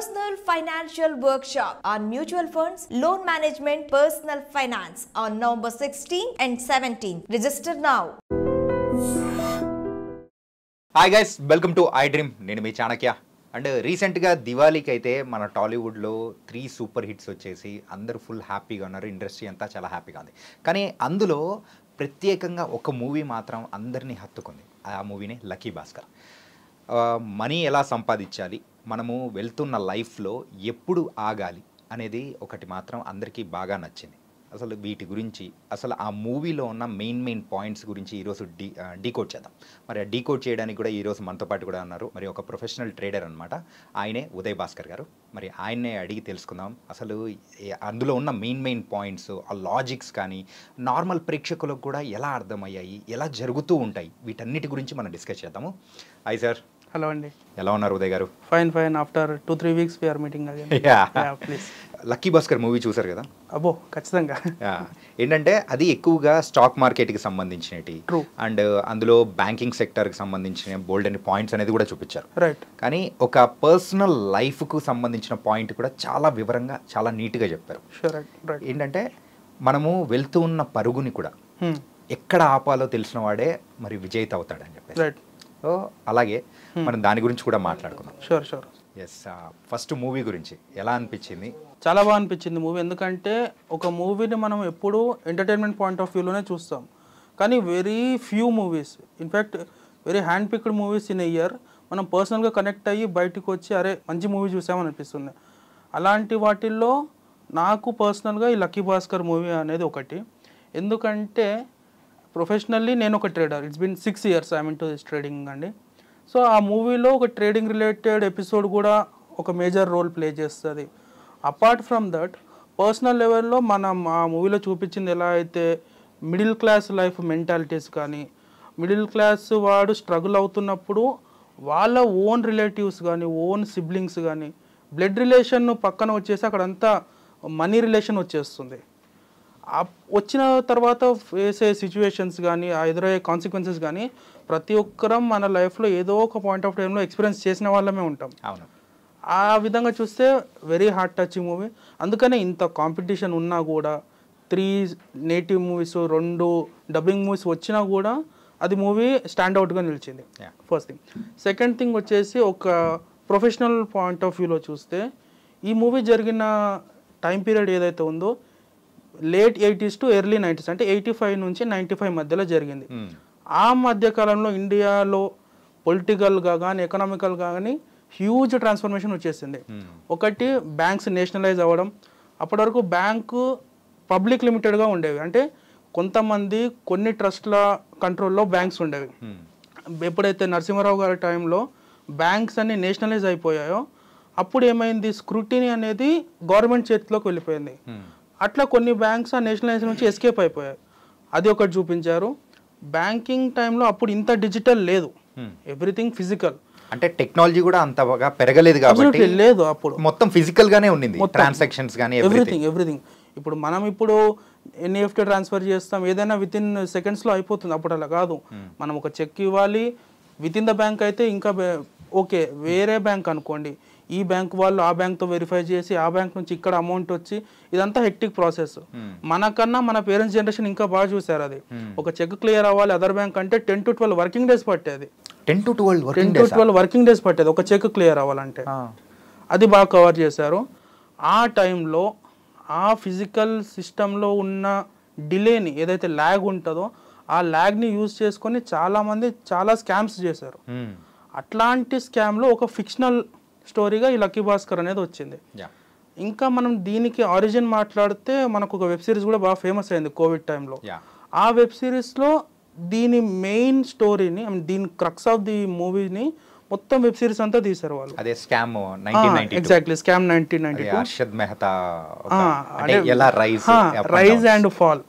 Personal Financial Workshop on Mutual Funds, Loan Management, Personal Finance on November 16 and 17. Register now. Hi guys, welcome to iDream. నేను మీ Chanakya. And రీసెంట్గా దివాళీకి అయితే మన టాలీవుడ్లో 3 super hits వచ్చేసి అందరూ full హ్యాపీగా ఉన్నారు. ఇండస్ట్రీ అంతా చాలా హ్యాపీగా ఉంది. కానీ అందులో ప్రత్యేకంగా ఒక మూవీ మాత్రం అందరినీ హత్తుకుంది. ఆ మూవీనే లక్కీ భాస్కర్. మనీ ఎలా సంపాదించాలి, మనము వెళ్తున్న లైఫ్లో ఎప్పుడు ఆగాలి అనేది ఒకటి మాత్రం అందరికీ బాగా నచ్చింది. అసలు వీటి గురించి అసలు ఆ మూవీలో ఉన్న మెయిన్ పాయింట్స్ గురించి ఈరోజు డీకోడ్ చేద్దాం. మరి ఆ డీకోడ్ చేయడానికి కూడా ఈరోజు మనతో పాటు కూడా ఉన్నారు. మరి ఒక ప్రొఫెషనల్ ట్రేడర్ అనమాట, ఆయనే ఉదయ్ భాస్కర్ గారు. మరి ఆయన్నే అడిగి తెలుసుకుందాం అసలు అందులో ఉన్న మెయిన్ పాయింట్స్, ఆ లాజిక్స్ కానీ నార్మల్ ప్రేక్షకులకు కూడా ఎలా అర్థమయ్యాయి, ఎలా జరుగుతూ ఉంటాయి, వీటన్నిటి గురించి మనం డిస్కస్ చేద్దాము. Hi sir. హలో అండి, ఎలా ఉన్నారు ఉదయ్ గారు? Fine. After 2-3 weeks we are meeting again. Please. Lucky Bhaskar movie చూసారు కదా? అబ్బో ఖచ్చితంగా. ఏంటంటే అది ఎక్కువగా స్టాక్ మార్కెట్కి సంబంధించినవి అండ్ అందులో బ్యాంకింగ్ సెక్టర్కి సంబంధించిన బోల్డ్ అండ్ పాయింట్స్ అనేది కూడా చూపించారు. రైట్. కానీ ఒక పర్సనల్ లైఫ్కు సంబంధించిన పాయింట్ కూడా చాలా వివరంగా, చాలా నీట్గా చెప్పారు. ఏంటంటే మనము వెళ్తూ ఉన్న పరుగుని కూడా ఎక్కడ ఆపాలో తెలిసిన వాడే మరి విజేత అవుతాడని చెప్పేసి. రైట్. సో అలాగే మనం దాని గురించి కూడా మాట్లాడుకుందాం. షూర్. ఎస్, ఫస్ట్ మూవీ గురించి ఎలా అనిపించింది? చాలా బాగా అనిపించింది మూవీ. ఎందుకంటే ఒక మూవీని మనం ఎప్పుడూ ఎంటర్టైన్మెంట్ పాయింట్ ఆఫ్ వ్యూలోనే చూస్తాం. కానీ very few movies, in fact very hand picked movies in year మనం పర్సనల్గా కనెక్ట్ అయ్యి బయటకు వచ్చి అరే మంచి మూవీ చూసామని అనిపిస్తుంది. అలాంటి వాటిల్లో నాకు పర్సనల్గా ఈ లక్కీ భాస్కర్ మూవీ అనేది ఒకటి. ఎందుకంటే ప్రొఫెషనల్లీ నేను ఒక trader. It's been 6 years I mean to this trading అండి. సో ఆ మూవీలో ఒక ట్రేడింగ్ రిలేటెడ్ ఎపిసోడ్ కూడా ఒక మేజర్ రోల్ ప్లే చేస్తుంది. అపార్ట్ ఫ్రమ్ దట్ పర్సనల్ లెవెల్లో మనం ఆ మూవీలో చూపించింది ఎలా అయితే మిడిల్ క్లాస్ లైఫ్ మెంటాలిటీస్ కానీ, మిడిల్ క్లాస్ వాడు స్ట్రగుల్ అవుతున్నప్పుడు వాళ్ళ ఓన్ రిలేటివ్స్ కానీ, ఓన్ సిబ్లింగ్స్ కానీ, బ్లడ్ రిలేషన్ పక్కన వచ్చేసి అక్కడంతా మనీ రిలేషన్ వచ్చేస్తుంది. వచ్చిన తర్వాత ఫేస్ అయ్యే సిచ్యువేషన్స్ కానీ, ఆ ఎదురయ్యే కాన్సిక్వెన్సెస్ కానీ ప్రతి ఒక్కరం మన లైఫ్లో ఏదో ఒక పాయింట్ ఆఫ్ టైంలో ఎక్స్పీరియన్స్ చేసిన వాళ్ళమే ఉంటాం. అవును. ఆ విధంగా చూస్తే వెరీ హార్ట్ టచింగ్ మూవీ. అందుకనే ఇంత కాంపిటీషన్ ఉన్నా కూడా 3 నేటివ్ మూవీస్, 2 డబ్బింగ్ మూవీస్ వచ్చినా కూడా అది మూవీ స్టాండ్అవుట్గా నిలిచింది. First thing. సెకండ్ థింగ్ వచ్చేసి ఒక ప్రొఫెషనల్ పాయింట్ ఆఫ్ వ్యూలో చూస్తే ఈ మూవీ జరిగిన టైం పీరియడ్ ఏదైతే ఉందో late 80s to early 90s, అంటే 85 నుంచి 95 మధ్యలో జరిగింది. ఆ మధ్యకాలంలో ఇండియాలో పొలిటికల్గా కానీ, ఎకనామికల్గా కానీ హ్యూజ్ ట్రాన్స్ఫర్మేషన్ వచ్చేసింది. ఒకటి బ్యాంక్స్ నేషనలైజ్ అవ్వడం. అప్పటి వరకు బ్యాంకు పబ్లిక్ లిమిటెడ్గా ఉండేవి, అంటే కొంతమంది కొన్ని ట్రస్ట్ల కంట్రోల్లో బ్యాంక్స్ ఉండేవి. ఎప్పుడైతే నరసింహారావు గారి టైంలో బ్యాంక్స్ అన్ని నేషనలైజ్ అయిపోయాయో అప్పుడు ఏమైంది, స్క్రూటినీ అనేది గవర్నమెంట్ చేతిలోకి వెళ్ళిపోయింది. అట్లా కొన్ని బ్యాంక్స్ ఆ నేషనలైజేషన్ నుంచి ఎస్కేప్ అయిపోయాయి. అది ఒకటి చూపించారు. బ్యాంకింగ్ టైంలో అప్పుడు ఇంత డిజిటల్ లేదు, ఎవ్రీథింగ్ ఫిజికల్. అంటే టెక్నాలజీ కూడా అంతగా పెరగలేదు కాబట్టి లేదు, అప్పుడు మొత్తం ఫిజికల్ గానే ఉండింది. ట్రాన్సాక్షన్స్ కానీ ఎవ్రీథింగ్. ఇప్పుడు మనం ఎన్ఈఎఫ్టీ ట్రాన్స్ఫర్ చేస్తాం, ఏదైనా విత్ ఇన్ సెకండ్స్లో అయిపోతుంది. అప్పుడు అలా కాదు, మనం ఒక చెక్ ఇవ్వాలి. విత్ ఇన్ ద బ్యాంక్ అయితే ఇంకా ఓకే, వేరే బ్యాంక్ అనుకోండి, ఈ బ్యాంక్ వాళ్ళు ఆ బ్యాంక్తో వెరిఫై చేసి ఆ బ్యాంక్ నుంచి ఇక్కడ అమౌంట్ వచ్చి ఇదంతా హెక్టిక్ ప్రాసెస్. మనకన్నా మన పేరెంట్స్ జనరేషన్ ఇంకా బాగా చూసారు. అది ఒక చెక్ క్లియర్ అవ్వాలి అదర్ బ్యాంక్ అంటే 10 to 12 వర్కింగ్ డేస్ పట్టేది. 10 to 12 వర్కింగ్ డేస్ పట్టేది ఒక చెక్ క్లియర్ అవ్వాలంటే. అది బాగా కవర్ చేశారు. ఆ టైంలో ఆ ఫిజికల్ సిస్టంలో ఉన్న డిలేని, ఏదైతే ల్యాగ్ ఉంటుందో ఆ ల్యాగ్ని యూజ్ చేసుకొని చాలామంది చాలా స్కామ్స్ చేశారు. అట్లాంటి స్కామ్లో ఒక ఫిక్షనల్ స్టోరీగా ఈ లక్కీ భాస్కర్ అనేది వచ్చింది. ఇంకా మనం దీనికి ఆరిజిన్ మాట్లాడితే మనకు ఒక వెబ్ సిరీస్ కూడా బాగా ఫేమస్ అయింది కోవిడ్ టైంలో. ఆ వెబ్ సిరీస్లో దీని మెయిన్ స్టోరీని, దీని క్రక్స్ ఆఫ్ ది మూవీని మొత్తం వెబ్ సిరీస్ అంతా తీశారు వాళ్ళు. అదే scam 1992. Exactly, scam 1992. Arshad Mehta అంటే ఎలా రైజ్ అండ్ ఫాల్,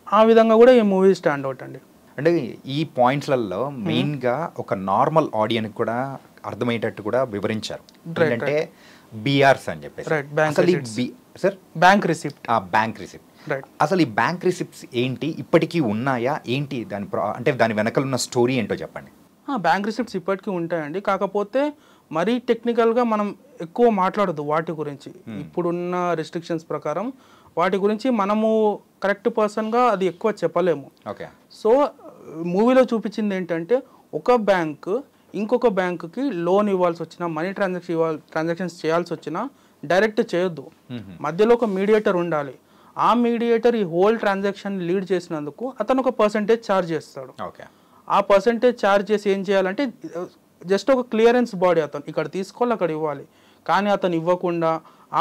ఆ విధంగా కూడా ఈ మూవీ స్టాండ్ అవుట్ అండి. అంటే ఈ పాయింట్స్లలో మెయిన్గా ఒక నార్మల్ ఆడియన్స్ కూడా అర్థమయ్యేటట్టు కూడా వివరించారు. ఏంటంటే బీఆర్స్ అని చెప్పేసి, బ్యాంక్ రిసిప్ట్. బ్యాంక్ రిసిప్ట్ అసలు ఈ బ్యాంక్ రిసిప్ట్స్ ఏంటి, ఇప్పటికీ ఉన్నాయా ఏంటి, దాని అంటే దాని వెనకాల ఉన్న స్టోరీ ఏంటో చెప్పండి. బ్యాంక్ రిసిప్ట్స్ ఇప్పటికీ ఉంటాయండి. కాకపోతే మరీ టెక్నికల్గా మనం ఎక్కువ మాట్లాడదు వాటి గురించి. ఇప్పుడున్న రెస్ట్రిక్షన్స్ ప్రకారం వాటి గురించి మనము కరెక్ట్ పర్సన్గా అది ఎక్కువ చెప్పలేము. ఓకే. సో మూవీలో చూపించింది ఏంటంటే ఒక బ్యాంక్ ఇంకొక బ్యాంకుకి లోన్ ఇవ్వాల్సి వచ్చినా, మనీ ట్రాన్సాక్షన్స్ చేయాల్సి వచ్చినా డైరెక్ట్ చేయొద్దు, మధ్యలో ఒక మీడియేటర్ ఉండాలి. ఆ మీడియేటర్ ఈ హోల్ ట్రాన్సాక్షన్ లీడ్ చేసినందుకు అతను ఒక పర్సంటేజ్ ఛార్జ్ చేస్తాడు. ఆ పర్సంటేజ్ ఛార్జ్ చేసి ఏం చేయాలంటే జస్ట్ ఒక క్లియరెన్స్ బాడీ, అతను ఇక్కడ తీసుకోవాలి అక్కడ ఇవ్వాలి. కానీ అతను ఇవ్వకుండా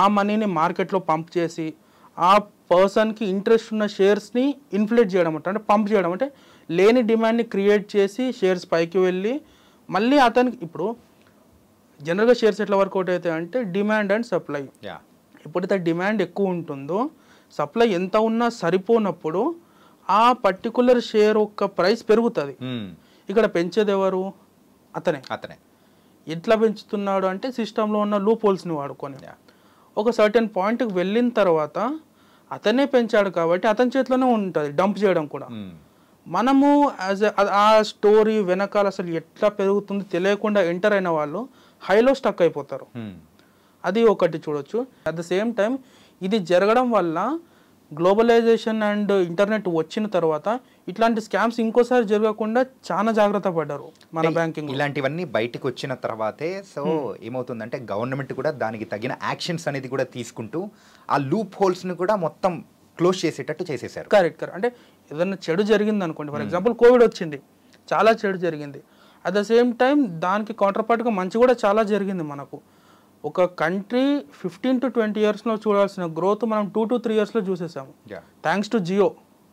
ఆ మనీని మార్కెట్లో పంప్ చేసి ఆ పర్సన్కి ఇంట్రెస్ట్ ఉన్న షేర్స్ని ఇన్ఫ్లేట్ చేయడం అంటే పంప్ చేయడం, అంటే లేని డిమాండ్ని క్రియేట్ చేసి షేర్స్ పైకి వెళ్ళి మళ్ళీ అతనికి ఇప్పుడు జనరల్గా షేర్స్ ఎట్లా వర్కౌట్ అవుతాయి అంటే డిమాండ్ అండ్ సప్లై. ఎప్పుడైతే డిమాండ్ ఎక్కువ ఉంటుందో సప్లై ఎంత ఉన్నా సరిపోనప్పుడు ఆ పర్టికులర్ షేర్ యొక్క ప్రైస్ పెరుగుతుంది. ఇక్కడ పెంచేది ఎవరు? అతనే. ఎట్లా పెంచుతున్నాడు అంటే సిస్టంలో ఉన్న లూప్ హోల్స్ని వాడుకొని ఒక సర్టెన్ పాయింట్కి వెళ్ళిన తర్వాత అతనే పెంచాడు కాబట్టి అతని చేతిలోనే ఉంటుంది డంప్ చేయడం కూడా. మనము ఆ స్టోరీ వెనకాల అసలు ఎట్లా పెరుగుతుంది తెలియకుండా ఎంటర్ అయిన వాళ్ళు హైలో స్టక్ అయిపోతారు. అది ఒకటి చూడొచ్చు. అట్ ద సేమ్ టైం ఇది జరగడం వల్ల గ్లోబలైజేషన్ అండ్ ఇంటర్నెట్ వచ్చిన తర్వాత ఇట్లాంటి స్కామ్స్ ఇంకోసారి జరగకుండా చాలా జాగ్రత్త పడ్డారు మన బ్యాంకింగ్. ఇలాంటివన్నీ బయటకు వచ్చిన తర్వాతే సో ఏమవుతుందంటే గవర్నమెంట్ కూడా దానికి తగిన యాక్షన్స్ అనేది కూడా తీసుకుంటూ ఆ లూప్ హోల్స్ని కూడా మొత్తం క్లోజ్ చేసేటట్టు చేసేసారు. కరెక్ట్. అంటే ఏదైనా చెడు జరిగింది అనుకోండి, ఫర్ ఎగ్జాంపుల్ కోవిడ్ వచ్చింది, చాలా చెడు జరిగింది. అట్ ద సేమ్ టైం దానికి కౌంటర్పార్ట్గా మంచి కూడా చాలా జరిగింది మనకు. ఒక కంట్రీ 15 to 20 yearsలో చూడాల్సిన గ్రోత్ మనం 2 to 3 yearsలో చూసేసాము, థ్యాంక్స్ టు జియో.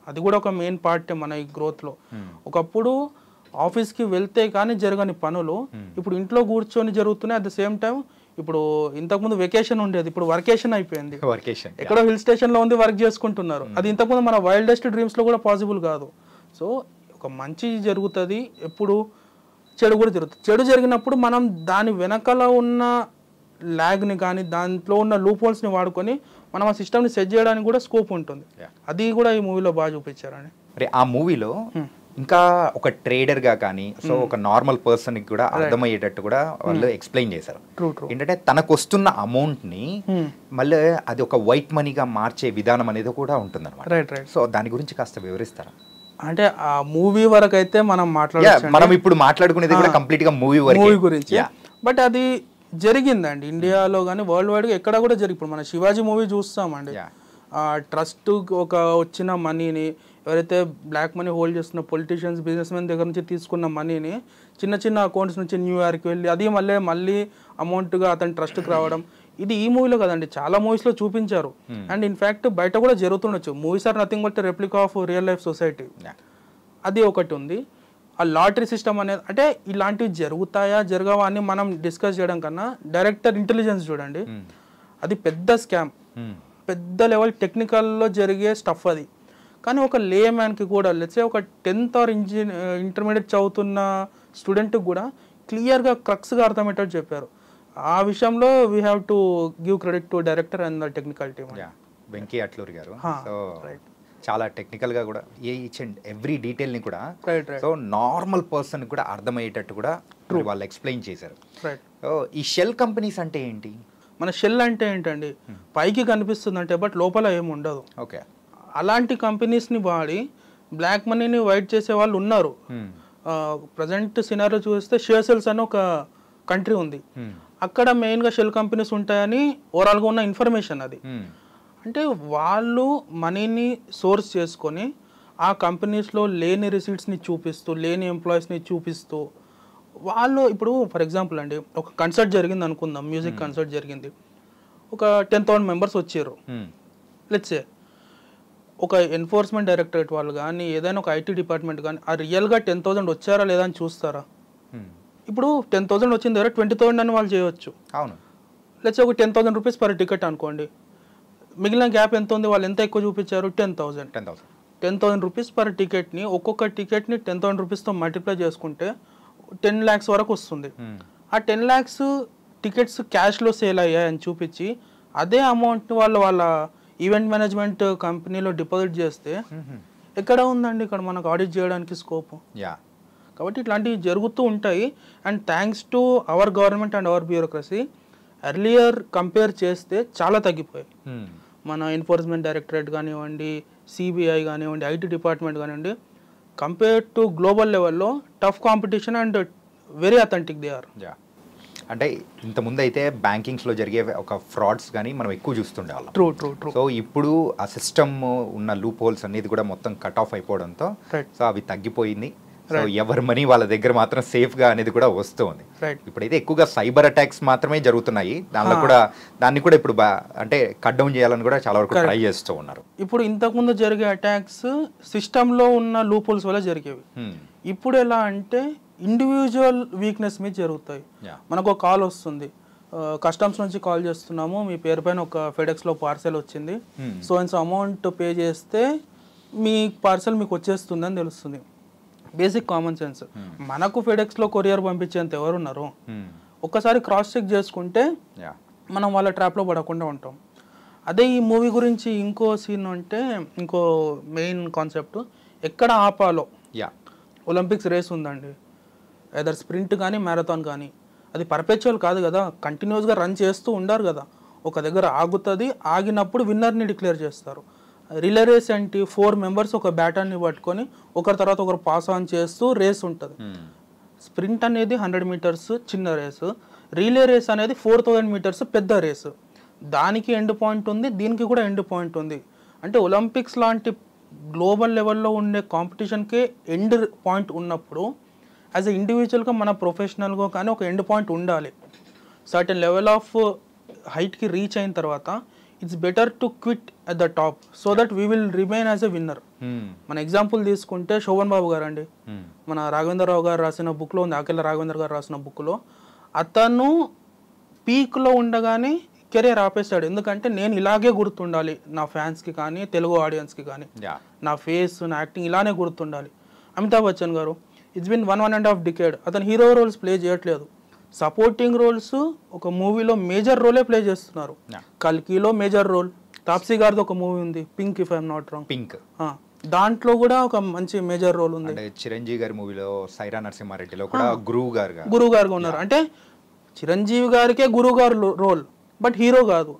అది కూడా ఒక మెయిన్ పార్ట్ మన ఈ గ్రోత్లో. ఒకప్పుడు ఆఫీస్కి వెళ్తే కానీ జరగని పనులు ఇప్పుడు ఇంట్లో కూర్చొని జరుగుతున్నాయి. అట్ ద సేమ్ టైం ఇప్పుడు ఇంతకుముందు వెకేషన్ ఉండేది, ఇప్పుడు వర్కేషన్ అయిపోయింది. ఎక్కడో హిల్ స్టేషన్లో ఉంది వర్క్ చేసుకుంటున్నారు. అది ఇంతకుముందు మన వైల్డెస్ట్ డ్రీమ్స్లో కూడా పాసిబుల్ కాదు. సో ఒక మంచి జరుగుతుంది, ఎప్పుడు చెడు కూడా జరుగుతుంది. చెడు జరిగినప్పుడు మనం దాని వెనకాల ఉన్న ల్యాగ్ని కానీ దాంట్లో ఉన్న లూప్ హోల్స్ని వాడుకొని మనం ఆ సిస్టమ్ని సెట్ చేయడానికి కూడా స్కోప్ ఉంటుంది. అది కూడా ఈ మూవీలో బాగా చూపించారని. అరే ఆ మూవీలో ఇంకా ఒక ట్రేడర్గా కానీ సో ఒక నార్మల్ పర్సన్కి కూడా అర్థమయ్యేటట్టు కూడా వాళ్ళు ఎక్స్ప్లెయిన్ చేశారు. ఏంటంటే తనకు వస్తున్న అమౌంట్ని మళ్ళీ అది ఒక వైట్ మనీగా మార్చే విధానం అనేది కూడా ఉంటుంది అనమాట. సో దాని గురించి కాస్త వివరిస్తారా? అంటే ఆ మూవీ వరకు అయితే మనం ఇప్పుడు మాట్లాడుకునేది కూడా కంప్లీట్ గా మూవీ గురించి. బట్ అది జరిగిందండి ఇండియాలో కానీ వరల్డ్ వైడ్గా ఎక్కడ కూడా జరిగి. ఇప్పుడు మన శివాజీ మూవీ చూస్తామండి, ట్రస్ట్ ఒక వచ్చిన మనీని ఎవరైతే బ్లాక్ మనీ హోల్డ్ చేస్తున్న పొలిటీషియన్స్, బిజినెస్ మెన్ దగ్గర నుంచి తీసుకున్న మనీని చిన్న చిన్న అకౌంట్స్ నుంచి న్యూయార్క్కి వెళ్ళి అది మళ్ళీ అమౌంట్గా అతని ట్రస్ట్కి రావడం, ఇది ఈ మూవీలో కదండి చాలా మూవీస్లో చూపించారు. అండ్ ఇన్ఫ్యాక్ట్ బయట కూడా జరుగుతుండొచ్చు. Movies are nothing but replica of real life society. అది ఒకటి ఉంది. ఆ లాటరీ సిస్టమ్ అనేది అంటే ఇలాంటివి జరుగుతాయా జరగవా అని మనం డిస్కస్ చేయడం కన్నా డైరెక్టర్ ఇంటెలిజెన్స్ చూడండి, అది పెద్ద స్కామ్, పెద్ద లెవెల్ టెక్నికల్లో జరిగే స్టఫ్ అది. కానీ ఒక లే మ్యాన్కి కూడా లెట్స్ సే ఒక 10th or ఇంటర్మీడియట్ చదువుతున్న స్టూడెంట్కి కూడా క్లియర్గా క్రక్స్గా అర్థమయ్యేటట్టు చెప్పారు. ఆ విషయంలో we have to give credit to director and the technical team. Venky Atluri గారు చాలా టెక్నికల్ గా కూడా ఈచ్ అండ్ ఎవ్రీ డీటెయిల్ ని కూడా సో నార్మల్ పర్సన్ కూడా అర్థమయ్యేటట్టు కూడా వాళ్ళు ఎక్స్ప్లెయిన్ చేశారు. ఈ షెల్ కంపెనీస్ అంటే ఏంటి? మన షెల్ అంటే ఏంటండి, పైకి కనిపిస్తుంది అంటే బట్ లోపల ఏమి ఉండదు. ఓకే. అలాంటి కంపెనీస్ని వాడి బ్లాక్ మనీని వైట్ చేసే వాళ్ళు ఉన్నారు. ప్రజెంట్ సినారియో చూస్తే షేర్సెల్స్ అని ఒక కంట్రీ ఉంది, అక్కడ మెయిన్గా షెల్ కంపెనీస్ ఉంటాయని ఓవరాల్గా ఉన్న ఇన్ఫర్మేషన్ అది. అంటే వాళ్ళు మనీని సోర్స్ చేసుకొని ఆ కంపెనీస్లో లేని రిసీట్స్ని చూపిస్తూ, లేని ఎంప్లాయీస్ని చూపిస్తూ వాళ్ళు ఇప్పుడు ఫర్ ఎగ్జాంపుల్ అండి ఒక కన్సర్ట్ జరిగింది అనుకుందాం, మ్యూజిక్ కన్సర్ట్ జరిగింది, ఒక 10,000 మెంబర్స్ వచ్చారు. లెట్స్ సే ఒక ఎన్ఫోర్స్మెంట్ డైరెక్టరేట్ వాళ్ళు కానీ ఏదైనా ఒక ఐటీ డిపార్ట్మెంట్ కానీ ఆ రియల్గా 10,000 వచ్చారా లేదా అని చూస్తారా? ఇప్పుడు 10,000 వచ్చిన దగ్గర 20,000 అని వాళ్ళు చేయవచ్చు. అవును. లెట్స్ ఒక 10,000 రూపీస్ పర్ టికెట్ అనుకోండి, మిగిలిన గ్యాప్ ఎంత ఉంది, వాళ్ళు ఎంత ఎక్కువ చూపించారు? 10,000 రూపీస్ పర్ టికెట్ని, ఒక్కొక్క టికెట్ని 10,000 రూపీస్తో మల్టిప్లై చేసుకుంటే 10 lakhs వరకు వస్తుంది. ఆ 10 lakhs టికెట్స్ క్యాష్లో సేల్ అయ్యాయని చూపించి అదే అమౌంట్ని వాళ్ళ ఈవెంట్ మేనేజ్మెంట్ కంపెనీలో డిపాజిట్ చేస్తే ఎక్కడ ఉందండి ఇక్కడ మనకు ఆడిట్ చేయడానికి స్కోప్? కాబట్టి ఇట్లాంటివి జరుగుతూ ఉంటాయి. And thanks to our government and our bureaucracy earlier compare చేస్తే చాలా తగ్గిపోయాయి. మన ఎన్ఫోర్స్మెంట్ డైరెక్టరేట్ కానివ్వండి, సిబిఐ కానివ్వండి, ఐటీ డిపార్ట్మెంట్ కానివ్వండి, కంపేర్ టు గ్లోబల్ లెవెల్లో tough competition and very authentic they are. అంటే ఇంతకుముందు అయితే బ్యాంకింగ్స్లో జరిగే ఒక ఫ్రాడ్స్ కానీ మనం ఎక్కువ చూస్తుండేవాళ్ళం. True true true. సో ఇప్పుడు ఆ సిస్టమ్ ఉన్న లూప్ హోల్స్ అనేది కూడా మొత్తం కట్ ఆఫ్ అయిపోవడంతో సో అవి తగ్గిపోయింది. సో ఎవరి మనీ వాళ్ళ దగ్గర మాత్రం సేఫ్గా అనేది కూడా వస్తుంది. ఇప్పుడైతే ఎక్కువగా సైబర్ అటాక్స్ మాత్రమే జరుగుతున్నాయి. దాన్ని కూడా ఇప్పుడు అంటే కట్ డౌన్ చేయాలని కూడా చాలా వరకు ట్రై చేస్తూ ఉన్నారు. ఇప్పుడు ఇంతకుముందు జరిగే అటాక్స్ సిస్టంలో ఉన్న లూప్ హోల్స్ వల్ల జరిగేవి. ఇప్పుడు ఎలా అంటే ఇండివిజువల్ వీక్నెస్ మీద జరుగుతాయి. మనకు ఒక కాల్ వస్తుంది, కస్టమ్స్ నుంచి కాల్ చేస్తున్నాము, మీ పేరు పైన ఒక ఫెడెక్స్లో పార్సెల్ వచ్చింది, సో ఇంత అమౌంట్ పే చేస్తే మీ పార్సెల్ మీకు వచ్చేస్తుంది అని తెలుస్తుంది. Basic common sense. మనకు ఫెడెక్స్లో కొరియర్ పంపించేంత ఎవరున్నారు? ఒక్కసారి క్రాస్ చెక్ చేసుకుంటే మనం వాళ్ళ ట్రాప్లో పడకుండా ఉంటాం. అదే ఈ మూవీ గురించి ఇంకో సీన్ అంటే ఇంకో మెయిన్ కాన్సెప్ట్, ఎక్కడ ఆపాలో. ఒలింపిక్స్ రేస్ ఉందండి, ఏదర్ స్ప్రింట్ కానీ మ్యారథాన్ కానీ, అది పర్పెచువల్ కాదు కదా, కంటిన్యూస్గా రన్ చేస్తూ ఉండారు కదా. ఒక దగ్గర ఆగుతుంది, ఆగినప్పుడు విన్నర్ని డిక్లేర్ చేస్తారు. రిలే రేస్ అంటే 4 మెంబర్స్ ఒక బ్యాటర్ని పట్టుకొని ఒకరి తర్వాత ఒకరు పాస్ ఆన్ చేస్తూ రేస్ ఉంటుంది. స్ప్రింట్ అనేది 100 మీటర్స్ చిన్న రేసు, రిలే రేస్ అనేది 4000 మీటర్స్ పెద్ద రేసు. దానికి ఎండ్ పాయింట్ ఉంది, దీనికి కూడా ఎండ్ పాయింట్ ఉంది. అంటే ఒలింపిక్స్ లాంటి గ్లోబల్ లెవెల్లో ఉండే కాంపిటీషన్కే ఎండ్ పాయింట్ ఉన్నప్పుడు యాజ్ ఎ ఇండివిజువల్గా మన ప్రొఫెషనల్గా కానీ ఒక ఎండ్ పాయింట్ ఉండాలి. సర్టెన్ లెవెల్ ఆఫ్ హైట్కి రీచ్ అయిన తర్వాత it's better to quit at the top so that we will remain as a winner. మన ఎగ్జాంపుల్ తీసుకుంటే శోభన్ బాబు గారు అండి, మన రాఘవేంద్రరావు గారు రాసిన బుక్లో ఉంది, ఆకెళ్ళ రాఘవేంద్ర గారు రాసిన బుక్లో, అతను పీక్లో ఉండగానే కెరీర్ ఆపేస్తాడు. ఎందుకంటే నేను ఇలాగే గుర్తుండాలి నా ఫ్యాన్స్కి కానీ తెలుగు ఆడియన్స్కి కానీ, నా ఫేస్ నా యాక్టింగ్ ఇలానే గుర్తుండాలి. అమితాబ్ బచ్చన్ గారు ఇట్స్ బిన్ 1.5 డికేడ్ అతను హీరో రోల్స్ ప్లే చేయట్లేదు, సపోర్టింగ్ రోల్స్ ఒక మూవీలో మేజర్ రోలే ప్లే చేస్తున్నారు. కల్కిలో మేజర్ రోల్, తాప్సీ గారిది ఒక మూవీ ఉంది pink, if I'm not wrong, pink, దాంట్లో కూడా ఒక మంచి మేజర్ రోల్ ఉంది. చిరంజీవి గారి మూవీలో సైరా నరసింహారెడ్డిలో కూడా గురువు గారుగా ఉన్నారు. అంటే చిరంజీవి గారికే గురువు గారు రోల్, బట్ హీరో కాదు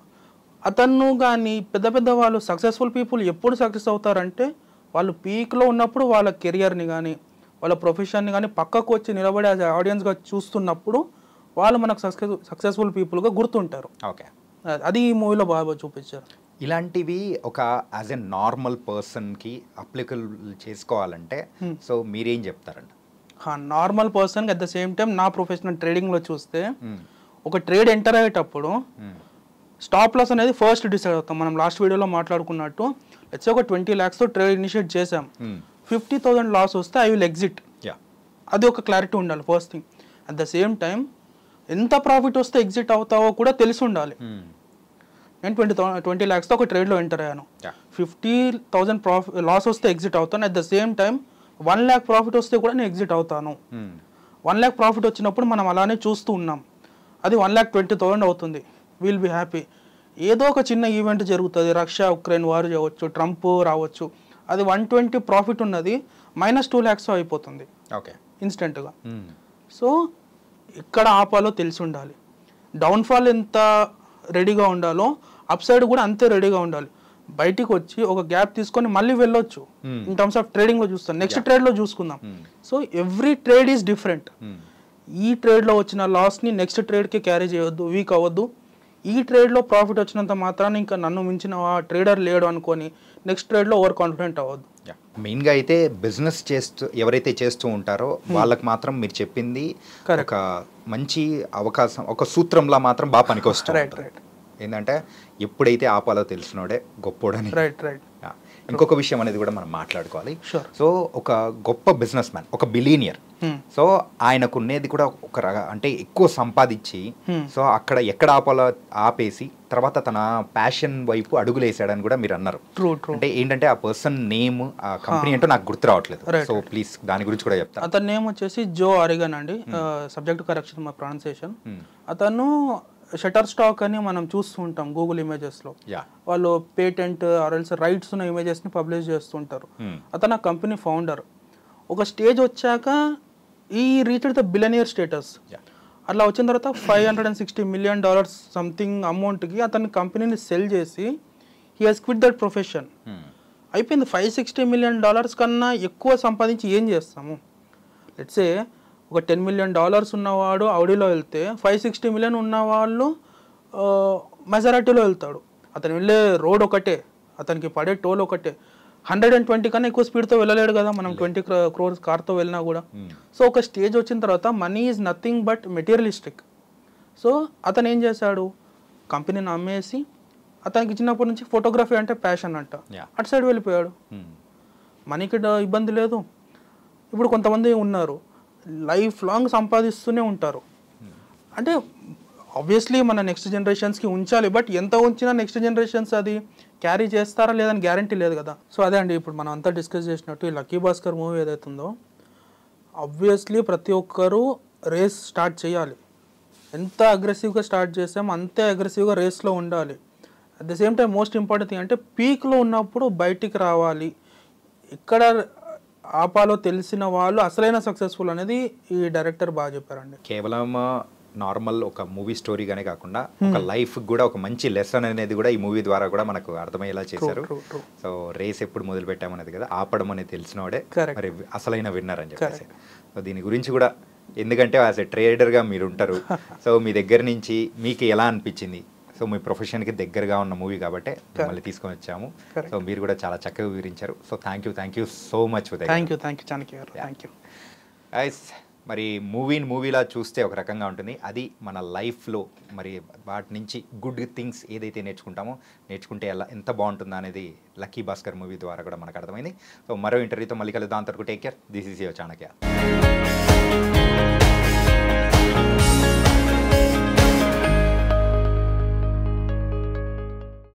అతను. కానీ పెద్ద పెద్ద వాళ్ళు సక్సెస్ఫుల్ పీపుల్ ఎప్పుడు సక్సెస్ అవుతారంటే వాళ్ళు పీక్లో ఉన్నప్పుడు వాళ్ళ కెరియర్ని కానీ వాళ్ళ ప్రొఫెషన్ని కానీ పక్కకు వచ్చి నిలబడి యాజ్ ఆడియన్స్గా చూస్తున్నప్పుడు వాళ్ళు మనకు సక్సెస్ఫుల్ పీపుల్గా గుర్తుంటారు. ఓకే, అది ఈ మూవీలో బాగా చూపించారు. ఇలాంటివి ఒక యాజ్ ఎ నార్మల్ పర్సన్కి అప్లికబుల్ చేసుకోవాలంటే సో మీరేం చెప్తారండి? నార్మల్ పర్సన్కి అట్ ద సేమ్ టైం నా ప్రొఫెషనల్ ట్రేడింగ్లో చూస్తే ఒక ట్రేడ్ ఎంటర్ అయ్యేటప్పుడు స్టాప్ లాస్ అనేది ఫస్ట్ డిసైడ్ అవుతాం. మనం లాస్ట్ వీడియోలో మాట్లాడుకున్నట్టు లెట్స్ ఒక 20 lakhsతో ట్రేడ్ ఇనిషియేట్ చేసాం, 50,000 లాస్ వస్తే ఐ విల్ ఎగ్జిట్. అది ఒక క్లారిటీ ఉండాలి first thing. At the same time ఎంత ప్రాఫిట్ వస్తే ఎగ్జిట్ అవుతావో కూడా తెలిసి ఉండాలి. నేను 20 lakhsతో ఒక ట్రేడ్లో ఎంటర్ అయ్యాను, 50,000 లాస్ వస్తే ఎగ్జిట్ అవుతాను. At the same time 1 lakh profit వస్తే కూడా నేను ఎగ్జిట్ అవుతాను. 1 lakh ప్రాఫిట్ వచ్చినప్పుడు మనం అలానే చూస్తూ ఉన్నాం, అది 1,20,000 అవుతుంది, విల్ బి హ్యాపీ. ఏదో ఒక చిన్న ఈవెంట్ జరుగుతుంది, రష్యా ఉక్రెయిన్ వార్ చేయవచ్చు, ట్రంప్ రావచ్చు, అది 120 ప్రాఫిట్ ఉన్నది -2 lakhs అయిపోతుంది ఇన్స్టెంట్గా. సో ఎక్కడ ఆపాలో తెలిసి ఉండాలి. డౌన్ఫాల్ ఎంత రెడీగా ఉండాలో అప్ సైడ్ కూడా అంతే రెడీగా ఉండాలి. బయటికి వచ్చి ఒక గ్యాప్ తీసుకొని మళ్ళీ వెళ్ళొచ్చు. ఇన్ టర్మ్స్ ఆఫ్ ట్రేడింగ్లో చూస్తాం, నెక్స్ట్ ట్రేడ్లో చూసుకుందాం. So every trade is different. ఈ ట్రేడ్లో వచ్చిన లాస్ని నెక్స్ట్ ట్రేడ్కి క్యారీ చేయవద్దు, వీక్ అవ్వద్దు. ఈ ట్రేడ్లో ప్రాఫిట్ వచ్చినంత మాత్రాన్ని ఇంకా నన్ను మించిన ట్రేడర్ లేడు అనుకొని నెక్స్ట్ ట్రేడ్లో ఓవర్ కాన్ఫిడెంట్ అవ్వద్దు. మెయిన్గా అయితే బిజినెస్ ఎవరైతే చేస్తూ ఉంటారో వాళ్ళకి మాత్రం మీరు చెప్పింది ఒక మంచి అవకాశం, ఒక సూత్రంలా మాత్రం బాగా పనికొస్తుంది. ఏంటంటే ఎప్పుడైతే ఆపాలో తెలిసినోడే గొప్పోడని. ఇంకొక విషయం అనేది కూడా మనం మాట్లాడుకోవాలి. సో ఒక గొప్ప బిజినెస్ మ్యాన్, ఒక బిలీనియర్, సో ఆయనకు ఉండేది కూడా ఒక అంటే ఎక్కువ సంపాదించి సో అక్కడ ఎక్కడ ఆపాలో ఆపేసి తర్వాత తన ప్యాషన్ వైపు అడుగులేసాడని కూడా మీరు అన్నారు. అంటే ఏంటంటే ఆ పర్సన్ నేమ్, ఆ కంపెనీ ఏంటో నాకు గుర్తు రావట్లేదు, సో ప్లీజ్ దాని గురించి కూడా చెప్తాను. అతని నేమ్ వచ్చేసి జో ఆరిగన్ అండి, సబ్జెక్ట్ కరెక్షన్ మా ప్రొనౌన్సియేషన్. అతను షటర్ స్టాక్ అని మనం చూస్తూ ఉంటాం గూగుల్ ఇమేజెస్లో, వాళ్ళు పేటెంట్ ఆర్ఎల్స్ రైట్స్ ఉన్న ఇమేజెస్ని పబ్లిష్ చేస్తుంటారు. అతను ఆ కంపెనీ ఫౌండర్. ఒక స్టేజ్ వచ్చాక ఈ రీచ్ ద బిలియనియర్ స్టేటస్. అట్లా వచ్చిన తర్వాత $560 million సంథింగ్ అమౌంట్కి అతని కంపెనీని సెల్ చేసి he has quit that profession. అయిపోయింది. $560 million కన్నా ఎక్కువ సంపాదించి ఏం చేస్తాము? లెట్సే ఒక $10 million ఉన్నవాడు ఆడిలో వెళ్తే 560 million ఉన్నవాళ్ళు మెజారిటీలో వెళ్తాడు. అతను వెళ్ళే రోడ్ ఒకటే, అతనికి పడే టోల్ ఒకటే. 120 కన్నా ఎక్కువ స్పీడ్తో వెళ్ళలేడు కదా మనం 20 crores కార్తో వెళ్ళినా కూడా. సో ఒక స్టేజ్ వచ్చిన తర్వాత money is nothing but materialistic. So అతను ఏం చేశాడు, కంపెనీని అమ్మేసి అతనికి చిన్నప్పటి నుంచి ఫోటోగ్రఫీ అంటే ప్యాషన్ అంట, అటు సైడ్ వెళ్ళిపోయాడు. మనీకి ఇబ్బంది లేదు. ఇప్పుడు కొంతమంది ఉన్నారు లైఫ్ లాంగ్ సంపాదిస్తూనే ఉంటారు. అంటే ఆబ్వియస్లీ మన నెక్స్ట్ జనరేషన్స్కి ఉంచాలి, బట్ ఎంత ఉంచినా నెక్స్ట్ జనరేషన్స్ అది క్యారీ చేస్తారా లేదని గ్యారంటీ లేదు కదా. సో అదే అండి, ఇప్పుడు మనం అంతా డిస్కస్ చేసినట్టు ఈ లక్కీ భాస్కర్ మూవీ ఏదైతుందో ఆబ్వియస్లీ ప్రతి ఒక్కరూ రేస్ స్టార్ట్ చేయాలి. ఎంత అగ్రెసివ్గా స్టార్ట్ చేసామో అంతే అగ్రెసివ్గా రేస్లో ఉండాలి. At the same time most important thing అంటే పీక్లో ఉన్నప్పుడు బయటికి రావాలి. ఇక్కడ ఆపాలో తెలిసిన వాళ్ళు అసలైన సక్సెస్ఫుల్ అనేది ఈ డైరెక్టర్ బాగా చెప్పారండి. కేవలం నార్మల్ ఒక మూవీ స్టోరీగానే కాకుండా ఒక లైఫ్ కూడా ఒక మంచి లెసన్ అనేది కూడా ఈ మూవీ ద్వారా కూడా మనకు అర్థమయ్యేలా చేశారు. సో రేస్ ఎప్పుడు మొదలు పెట్టామనేది కదా, ఆపడం అనేది తెలిసినవాడే మరి అసలైన విన్నర్ అని చెప్పేసి. సో దీని గురించి కూడా ఎందుకంటే యాజ్ ఎ ట్రేడర్గా మీరు ఉంటారు, సో మీ దగ్గర నుంచి మీకు ఎలా అనిపించింది? సో మీ ప్రొఫెషన్కి దగ్గరగా ఉన్న మూవీ కాబట్టి మళ్ళీ తీసుకొని వచ్చాము. సో మీరు కూడా చాలా చక్కగా వివరించారు. So thank you so much. Thank you Chanakya గారు. Thank you. మరి మూవీలా చూస్తే ఒక రకంగా ఉంటుంది, అది మన లైఫ్లో మరి వాటి నుంచి గుడ్ థింగ్స్ ఏదైతే నేర్చుకుంటే ఎంత బాగుంటుందో అనేది లక్కీ భాస్కర్ మూవీ ద్వారా కూడా మనకు అర్థమైంది. సో మరో ఇంటర్వ్యూతో మళ్ళీ కలుద్దాం. అంతవరకు take care. This is your Chanakya.